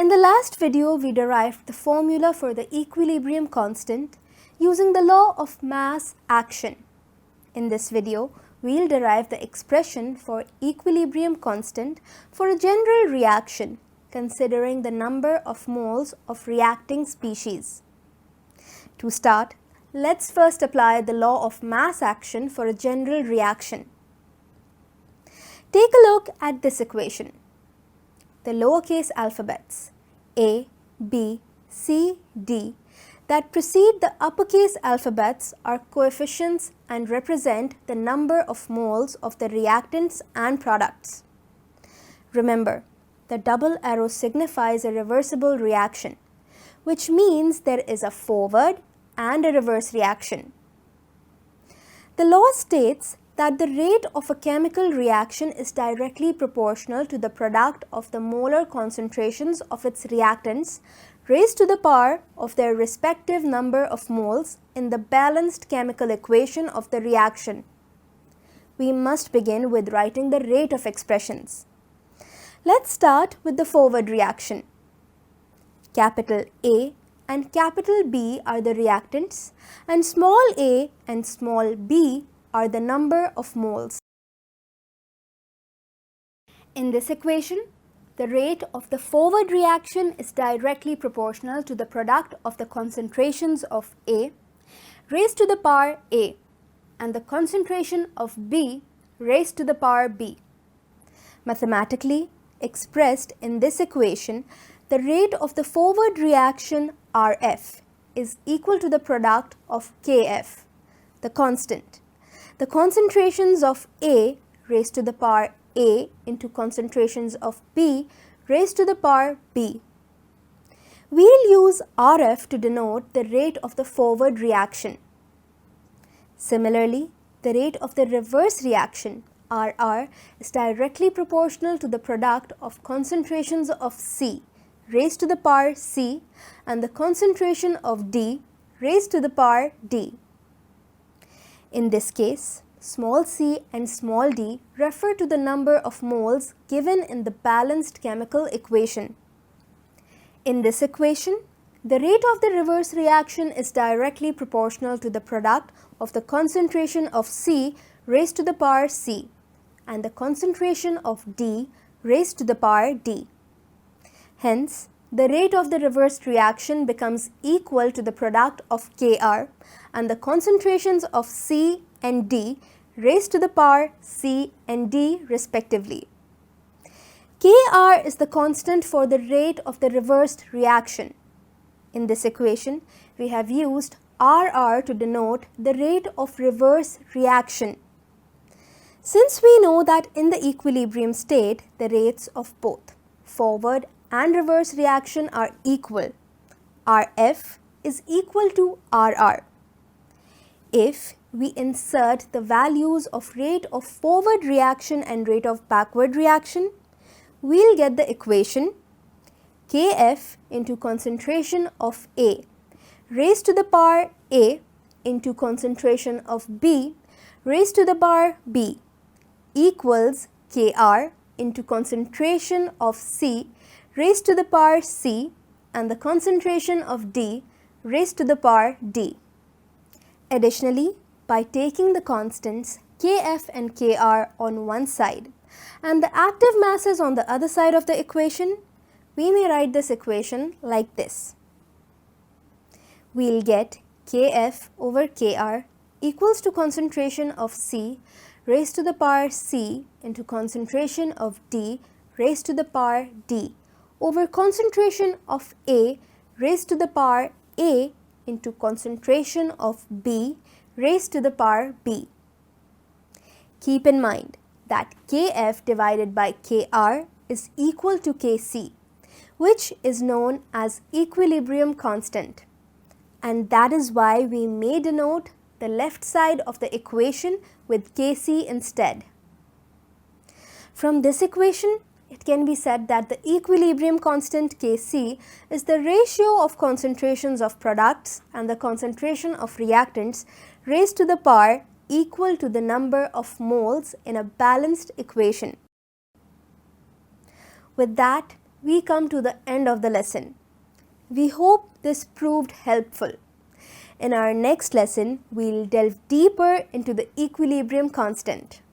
In the last video, we derived the formula for the equilibrium constant using the law of mass action. In this video, we'll derive the expression for equilibrium constant for a general reaction considering the number of moles of reacting species. To start, let's first apply the law of mass action for a general reaction. Take a look at this equation. The lowercase alphabets A, B, C, D that precede the uppercase alphabets are coefficients and represent the number of moles of the reactants and products. Remember, the double arrow signifies a reversible reaction, which means there is a forward and a reverse reaction. The law states that the rate of a chemical reaction is directly proportional to the product of the molar concentrations of its reactants raised to the power of their respective number of moles in the balanced chemical equation of the reaction. We must begin with writing the rate of expressions. Let's start with the forward reaction. Capital A and capital B are the reactants, and small a and small b are the number of moles. In this equation, the rate of the forward reaction is directly proportional to the product of the concentrations of A raised to the power A and the concentration of B raised to the power B. Mathematically expressed in this equation, the rate of the forward reaction Rf is equal to the product of Kf, the constant. The concentrations of A raised to the power A into concentrations of B raised to the power B. We'll use Rf to denote the rate of the forward reaction. Similarly, the rate of the reverse reaction Rr is directly proportional to the product of concentrations of C raised to the power C and the concentration of D raised to the power D. In this case, small c and small d refer to the number of moles given in the balanced chemical equation. In this equation, the rate of the reverse reaction is directly proportional to the product of the concentration of C raised to the power C and the concentration of D raised to the power D. Hence, the rate of the reversed reaction becomes equal to the product of Kr and the concentrations of C and D raised to the power C and D respectively. Kr is the constant for the rate of the reversed reaction. In this equation, we have used Rr to denote the rate of reverse reaction. Since we know that in the equilibrium state, the rates of both forward and reverse reaction are equal, Rf is equal to Rr. If we insert the values of rate of forward reaction and rate of backward reaction, we'll get the equation Kf into concentration of A raised to the power A into concentration of B raised to the power B equals Kr into concentration of C raised to the power C and the concentration of D raised to the power D. Additionally, by taking the constants Kf and Kr on one side and the active masses on the other side of the equation, we may write this equation like this. We'll get Kf over Kr equals to concentration of C raised to the power C into concentration of D raised to the power D over concentration of A raised to the power A into concentration of B raised to the power B. Keep in mind that Kf divided by Kr is equal to Kc, which is known as equilibrium constant, and that is why we may denote the left side of the equation with Kc instead. From this equation, it can be said that the equilibrium constant Kc is the ratio of concentrations of products and the concentration of reactants raised to the power equal to the number of moles in a balanced equation. With that, we come to the end of the lesson. We hope this proved helpful. In our next lesson, we'll delve deeper into the equilibrium constant.